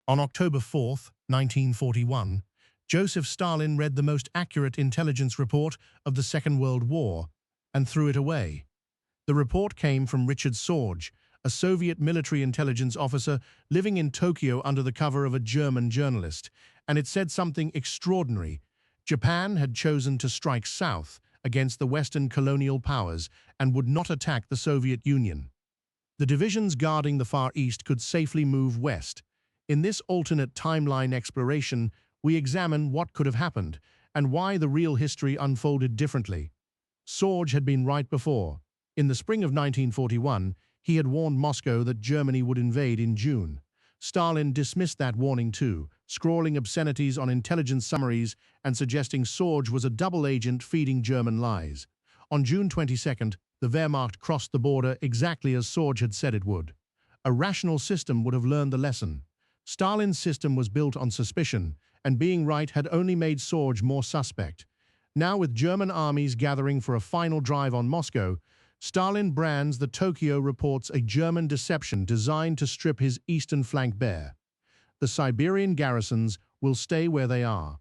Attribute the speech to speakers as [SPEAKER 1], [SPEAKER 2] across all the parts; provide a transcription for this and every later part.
[SPEAKER 1] On October 4, 1941, Joseph Stalin read the most accurate intelligence report of the Second World War and threw it away. The report came from Richard Sorge, a Soviet military intelligence officer living in Tokyo under the cover of a German journalist, and it said something extraordinary. Japan had chosen to strike south against the Western colonial powers and would not attack the Soviet Union. The divisions guarding the Far East could safely move west. In this alternate timeline exploration, we examine what could have happened and why the real history unfolded differently. Sorge had been right before. In the spring of 1941, he had warned Moscow that Germany would invade in June. Stalin dismissed that warning too, scrawling obscenities on intelligence summaries and suggesting Sorge was a double agent feeding German lies. On June 22nd, the Wehrmacht crossed the border exactly as Sorge had said it would. A rational system would have learned the lesson. Stalin's system was built on suspicion, and being right had only made Sorge more suspect. Now, with German armies gathering for a final drive on Moscow, Stalin brands the Tokyo reports a German deception designed to strip his eastern flank bare. The Siberian garrisons will stay where they are.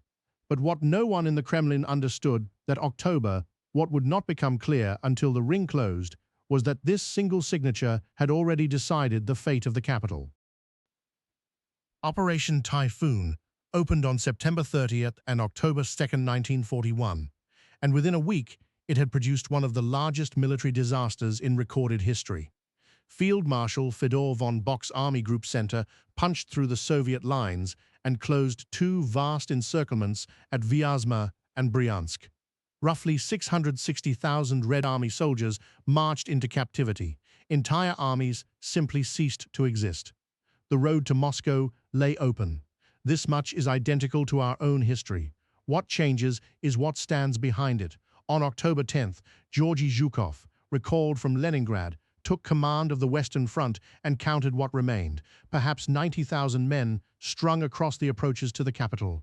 [SPEAKER 1] But what no one in the Kremlin understood that October, what would not become clear until the ring closed, was that this single signature had already decided the fate of the capital. Operation Typhoon opened on September 30th and October 2nd, 1941, and within a week it had produced one of the largest military disasters in recorded history. Field Marshal Fyodor von Bock's Army Group Center punched through the Soviet lines and closed two vast encirclements at Vyazma and Bryansk. Roughly 660,000 Red Army soldiers marched into captivity. Entire armies simply ceased to exist. The road to Moscow lay open. This much is identical to our own history. What changes is what stands behind it. On October 10th, Georgy Zhukov, recalled from Leningrad, took command of the Western Front and counted what remained, perhaps 90,000 men strung across the approaches to the capital.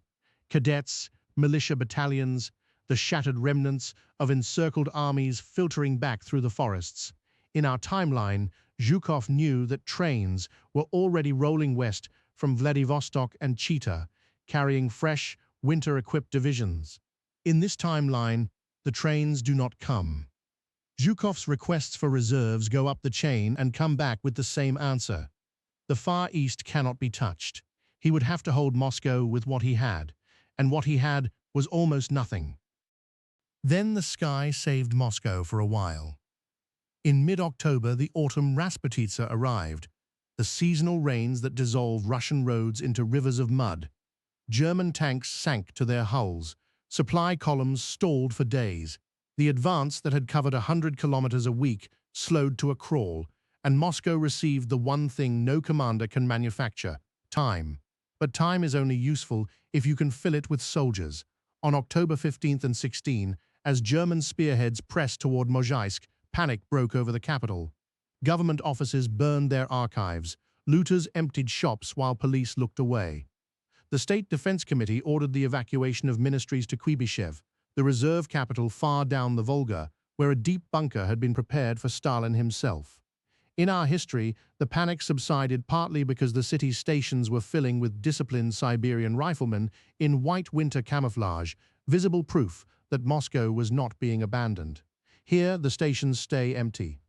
[SPEAKER 1] Cadets, militia battalions, the shattered remnants of encircled armies filtering back through the forests. In our timeline, Zhukov knew that trains were already rolling west from Vladivostok and Chita, carrying fresh, winter-equipped divisions. In this timeline, the trains do not come. Zhukov's requests for reserves go up the chain and come back with the same answer. The Far East cannot be touched. He would have to hold Moscow with what he had, and what he had was almost nothing. Then the sky saved Moscow for a while. In mid-October, the autumn Rasputitsa arrived, the seasonal rains that dissolve Russian roads into rivers of mud. German tanks sank to their hulls. Supply columns stalled for days. The advance that had covered 100 kilometers a week slowed to a crawl, and Moscow received the one thing no commander can manufacture: time. But time is only useful if you can fill it with soldiers. On October 15th and 16, as German spearheads pressed toward Mozhaisk, panic broke over the capital. Government offices burned their archives. Looters emptied shops while police looked away. The State Defense Committee ordered the evacuation of ministries to Kuibyshev, the reserve capital far down the Volga, where a deep bunker had been prepared for Stalin himself. In our history, the panic subsided partly because the city's stations were filling with disciplined Siberian riflemen in white winter camouflage, visible proof that Moscow was not being abandoned. Here, the stations stay empty.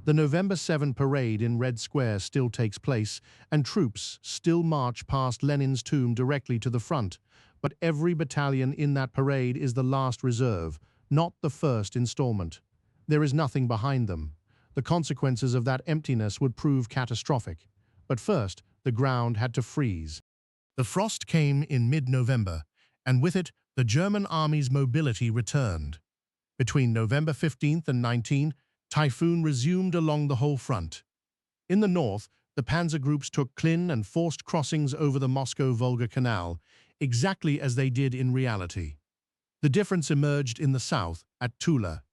[SPEAKER 1] The November 7 parade in Red Square still takes place, and troops still march past Lenin's tomb directly to the front. But every battalion in that parade is the last reserve, not the first installment. There is nothing behind them. The consequences of that emptiness would prove catastrophic. But first, the ground had to freeze. The frost came in mid-November, and with it, the German army's mobility returned. Between November 15th and 19th, Typhoon resumed along the whole front. In the north, the panzer groups took Klin and forced crossings over the Moscow-Volga Canal, exactly as they did in reality. The difference emerged in the south, at Tula.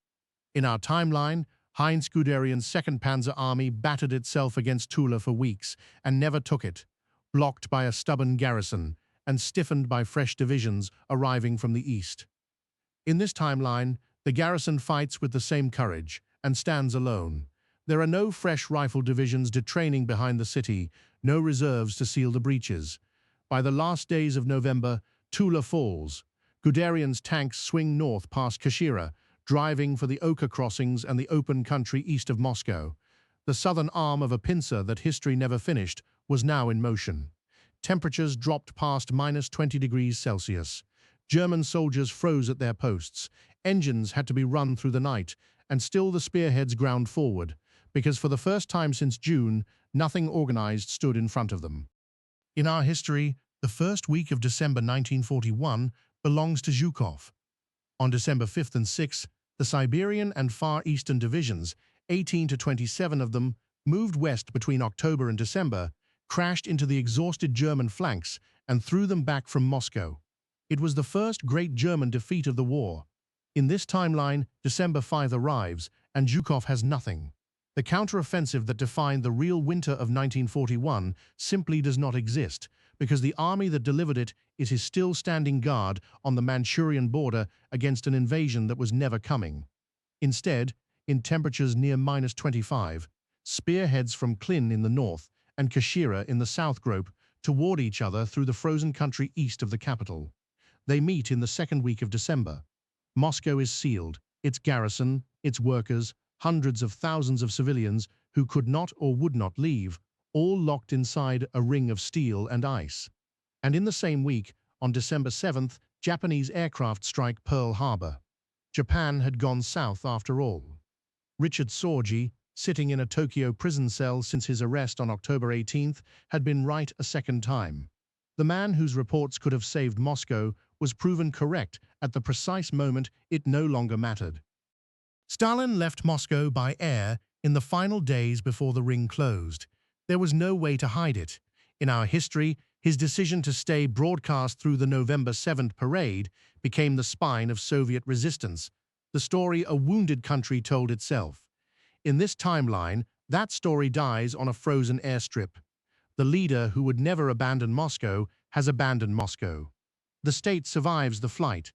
[SPEAKER 1] In our timeline, Heinz Guderian's 2nd Panzer Army battered itself against Tula for weeks and never took it, blocked by a stubborn garrison and stiffened by fresh divisions arriving from the east. In this timeline, the garrison fights with the same courage and stands alone. There are no fresh rifle divisions detraining behind the city, no reserves to seal the breaches. By the last days of November, Tula falls. Guderian's tanks swing north past Kashira, driving for the Oka crossings and the open country east of Moscow. The southern arm of a pincer that history never finished was now in motion. Temperatures dropped past -20 degrees Celsius. German soldiers froze at their posts. Engines had to be run through the night, and still the spearheads ground forward, because for the first time since June, nothing organized stood in front of them. In our history, the first week of December 1941 belongs to Zhukov. On December 5th and 6th, the Siberian and Far Eastern divisions, 18 to 27 of them, moved west between October and December, crashed into the exhausted German flanks, and threw them back from Moscow. It was the first great German defeat of the war. In this timeline, December 5 arrives, and Zhukov has nothing. The counteroffensive that defined the real winter of 1941 simply does not exist, because the army that delivered it is still standing guard on the Manchurian border against an invasion that was never coming. Instead, in temperatures near -25, spearheads from Klin in the north and Kashira in the south grope toward each other through the frozen country east of the capital. They meet in the second week of December. Moscow is sealed, its garrison, its workers, hundreds of thousands of civilians who could not or would not leave, all locked inside a ring of steel and ice. And in the same week, on December 7th, Japanese aircraft strike Pearl Harbor. Japan had gone south after all. Richard Sorge, sitting in a Tokyo prison cell since his arrest on October 18th, had been right a second time. The man whose reports could have saved Moscow was proven correct at the precise moment it no longer mattered. Stalin left Moscow by air in the final days before the ring closed. There was no way to hide it. In our history, his decision to stay broadcast through the November 7th parade became the spine of Soviet resistance, the story a wounded country told itself. In this timeline, that story dies on a frozen airstrip. The leader who would never abandon Moscow has abandoned Moscow. The state survives the flight.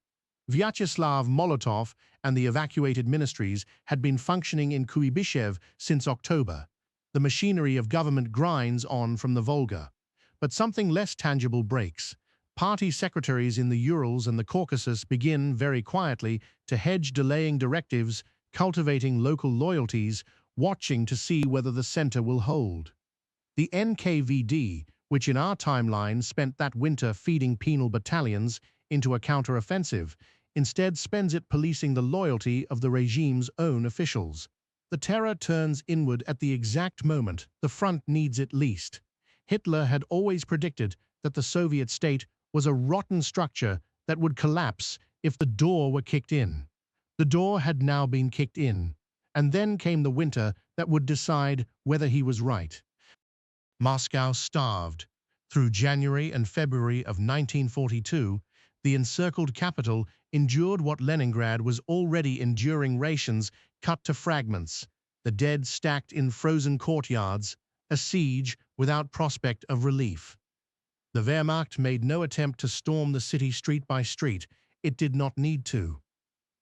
[SPEAKER 1] Vyacheslav Molotov and the evacuated ministries had been functioning in Kuibyshev since October. The machinery of government grinds on from the Volga. But something less tangible breaks. Party secretaries in the Urals and the Caucasus begin, very quietly, to hedge delaying directives, cultivating local loyalties, watching to see whether the center will hold. The NKVD, which in our timeline spent that winter feeding penal battalions into a counteroffensive, instead spends it policing the loyalty of the regime's own officials. The terror turns inward at the exact moment the front needs it least. Hitler had always predicted that the Soviet state was a rotten structure that would collapse if the door were kicked in. The door had now been kicked in, and then came the winter that would decide whether he was right. Moscow starved. Through January and February of 1942, the encircled capital endured what Leningrad was already enduring: rations cut to fragments, the dead stacked in frozen courtyards, a siege without prospect of relief. The Wehrmacht made no attempt to storm the city street by street. It did not need to.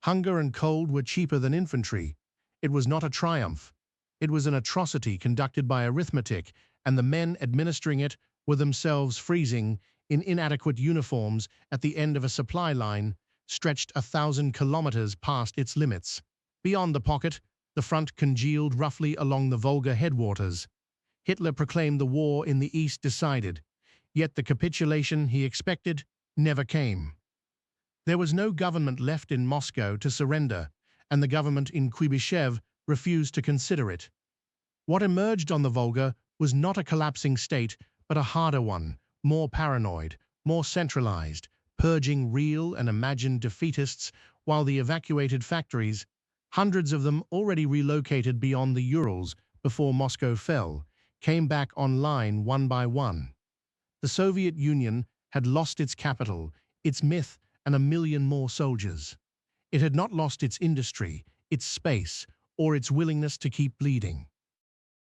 [SPEAKER 1] Hunger and cold were cheaper than infantry. It was not a triumph. It was an atrocity conducted by arithmetic, and the men administering it were themselves freezing in inadequate uniforms at the end of a supply line stretched 1,000 kilometers past its limits. Beyond the pocket, the front congealed roughly along the Volga headwaters. Hitler proclaimed the war in the east decided, yet the capitulation he expected never came. There was no government left in Moscow to surrender, and the government in Kuibyshev refused to consider it. What emerged on the Volga was not a collapsing state, but a harder one, more paranoid, more centralized, purging real and imagined defeatists, while the evacuated factories, hundreds of them already relocated beyond the Urals before Moscow fell, came back online one by one. The Soviet Union had lost its capital, its myth, and 1 million more soldiers. It had not lost its industry, its space, or its willingness to keep bleeding.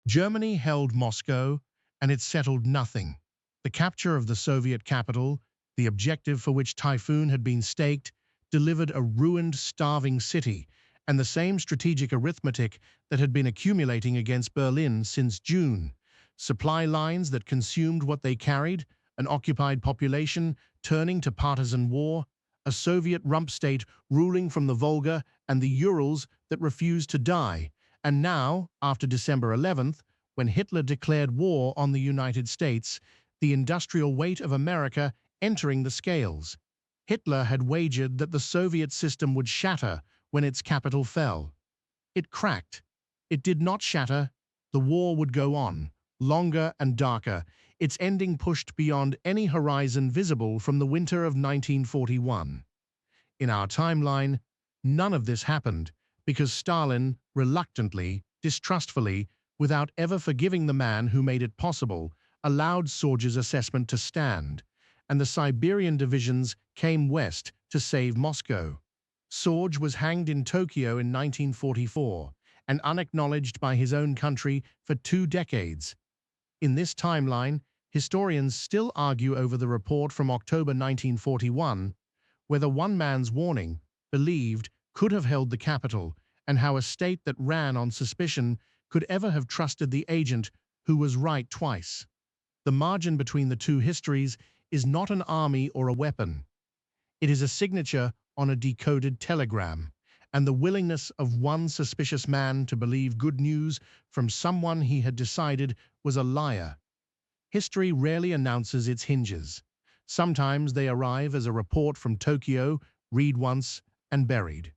[SPEAKER 1] Germany held Moscow, and it settled nothing. The capture of the Soviet capital, the objective for which Typhoon had been staked, delivered a ruined, starving city, and the same strategic arithmetic that had been accumulating against Berlin since June. Supply lines that consumed what they carried, an occupied population turning to partisan war, a Soviet rump state ruling from the Volga and the Urals that refused to die, and now, after December 11th, when Hitler declared war on the United States, the industrial weight of America entering the scales. Hitler had wagered that the Soviet system would shatter when its capital fell. It cracked. It did not shatter. The war would go on, longer and darker, its ending pushed beyond any horizon visible from the winter of 1941. In our timeline, none of this happened because Stalin, reluctantly, distrustfully, without ever forgiving the man who made it possible, allowed Sorge's assessment to stand, and the Siberian divisions came west to save Moscow. Sorge was hanged in Tokyo in 1944 and unacknowledged by his own country for 2 decades. In this timeline, historians still argue over the report from October 1941, whether one man's warning, believed, could have held the capital, and how a state that ran on suspicion could ever have trusted the agent who was right twice. The margin between the two histories is not an army or a weapon. It is a signature on a decoded telegram, and the willingness of one suspicious man to believe good news from someone he had decided was a liar. History rarely announces its hinges. Sometimes they arrive as a report from Tokyo, read once and buried.